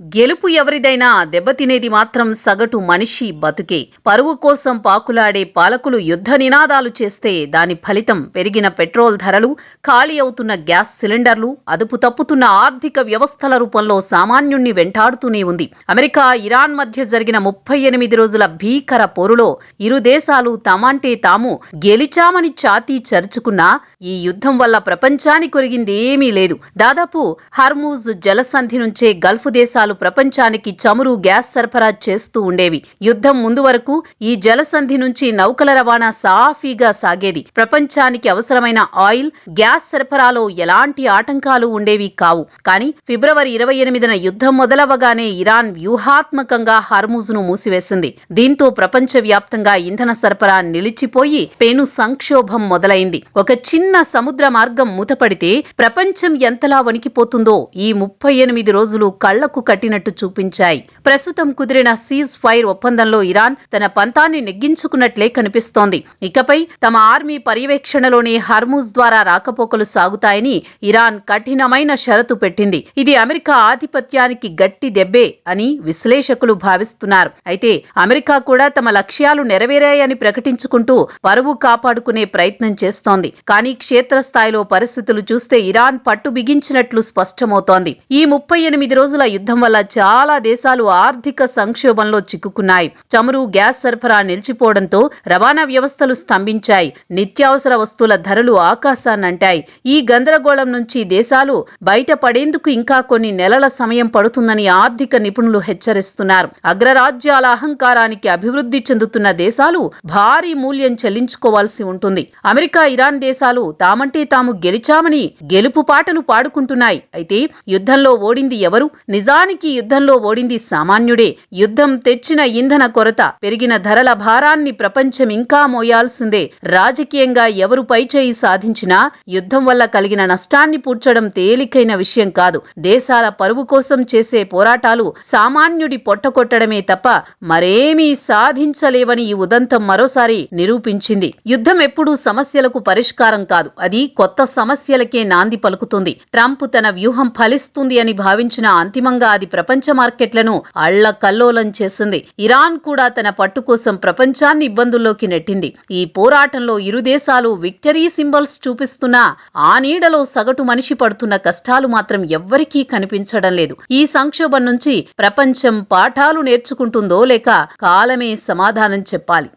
గెలుపు ఎవరిదైనా దెబ్బతినేది మాత్రం సగటు మనిషి బతుకే. పరువు కోసం పాకులాడే పాలకులు యుద్ధ నినాదాలు చేస్తే దాని ఫలితం పెరిగిన పెట్రోల్ ధరలు, ఖాళీ అవుతున్న గ్యాస్ సిలిండర్లు, అదుపు తప్పుతున్న ఆర్థిక వ్యవస్థల రూపంలో సామాన్యుణ్ణి వెంటాడుతూనే ఉంది. అమెరికా, ఇరాన్ మధ్య జరిగిన 38 రోజుల భీకర పోరులో ఇరు దేశాలు తమంటే తాము గెలిచామని ఛాతీ చరుచుకున్నా ఈ యుద్ధం వల్ల ప్రపంచానికి ఒరిగింది ఏమీ లేదు. దాదాపు హర్మూజ్ జలసంధి నుంచే గల్ఫ్ దేశాలు ప్రపంచానికి చమురు, గ్యాస్ సరఫరా చేస్తూ ఉండేవి. యుద్ధం ముందు వరకు ఈ జలసంధి నుంచి నౌకల రవాణా సాఫీగా సాగేది. ప్రపంచానికి అవసరమైన ఆయిల్, గ్యాస్ సరఫరాలో ఎలాంటి ఆటంకాలు ఉండేవి కావు. కానీ ఫిబ్రవరి 28న యుద్ధం మొదలవగానే ఇరాన్ వ్యూహాత్మకంగా హర్మూజ్ను మూసివేసింది. దీంతో ప్రపంచవ్యాప్తంగా ఇంధన సరఫరా నిలిచిపోయి పెను సంక్షోభం మొదలైంది. ఒక చిన్న సముద్ర మార్గం మూతపడితే ప్రపంచం ఎంతలా వణికిపోతుందో ఈ 38 రోజులు కళ్లకు కట్టినట్టు చూపించాయి. ప్రస్తుతం కుదిరిన సీజ్ ఫైర్ ఒప్పందంలో ఇరాన్ తన పంతాన్ని నెగ్గించుకున్నట్లే కనిపిస్తోంది. ఇకపై తమ ఆర్మీ పర్యవేక్షణలోనే హర్మూజ్ ద్వారా రాకపోకలు సాగుతాయని ఇరాన్ కఠినమైన షరతు పెట్టింది. ఇది అమెరికా ఆధిపత్యానికి గట్టి దెబ్బే అని విశ్లేషకులు భావిస్తున్నారు. అయితే అమెరికా కూడా తమ లక్ష్యాలు నెరవేరాయని ప్రకటించుకుంటూ పరువు కాపాడుకునే ప్రయత్నం చేస్తోంది. కానీ క్షేత్రస్థాయిలో పరిస్థితులు చూస్తే ఇరాన్ పట్టు బిగించినట్లు స్పష్టమవుతోంది. ఈ 38 రోజుల యుద్ధం వల్ల చాలా దేశాలు ఆర్థిక సంక్షోభంలో చిక్కుకున్నాయి. చమురు, గ్యాస్ సరఫరా నిలిచిపోవడంతో రవాణా వ్యవస్థలు స్తంభించాయి. నిత్యావసర వస్తువుల ధరలు ఆకాశాన్నంటాయి. ఈ గందరగోళం నుంచి దేశాలు బయటపడేందుకు ఇంకా కొన్ని నెలల సమయం పడుతుందని ఆర్థిక నిపుణులు హెచ్చరిస్తున్నారు. అగ్రరాజ్యాల అహంకారానికి అభివృద్ధి చెందుతున్న దేశాలు భారీ మూల్యం చెల్లించుకోవాల్సి ఉంటుంది. అమెరికా, ఇరాన్ దేశాలు తామంటే తాము గెలిచామని గెలుపు పాటలు పాడుకుంటున్నాయి. అయితే యుద్ధంలో ఓడింది ఎవరు? నిజానికి యుద్ధంలో ఓడింది సామాన్యుడే. యుద్ధం తెచ్చిన ఇంధన కొరత, పెరిగిన ధరల భారాన్ని ప్రపంచం ఇంకా మోయాల్సిందే. రాజకీయంగా ఎవరు పైచేయి సాధించినా యుద్ధం వల్ల కలిగిన నష్టాన్ని పూడ్చడం తేలికైన విషయం కాదు. దేశాల పరువు కోసం చేసే పోరాటాలు సామాన్యుడి పొట్టకొట్టడమే తప్ప మరేమీ సాధించలేవని ఈ ఉదంతం మరోసారి నిరూపించింది. యుద్ధం ఎప్పుడూ సమస్యలకు పరిష్కారం కాదు, అది కొత్త సమస్యలకే నాంది పలుకుతుంది. ట్రంప్ తన వ్యూహం ఫలిస్తుంది అని భావించిన అంతిమంగా అది ప్రపంచ మార్కెట్లను అళ్లకల్లోలం చేసింది. ఇరాన్ కూడా తన పట్టు కోసం ప్రపంచాన్ని ఇబ్బందుల్లోకి నెట్టింది. ఈ పోరాటంలో ఇరు దేశాలు విక్టరీ సింబల్స్ చూపిస్తున్నా ఆ నీడలో సగటు మనిషి పడుతున్న కష్టాలు మాత్రం ఎవ్వరికీ కనిపించడం లేదు. ఈ సంక్షోభం నుంచి ప్రపంచం పాఠాలు నేర్చుకుంటుందో లేక కాలమే సమాధానం చెప్పాలి.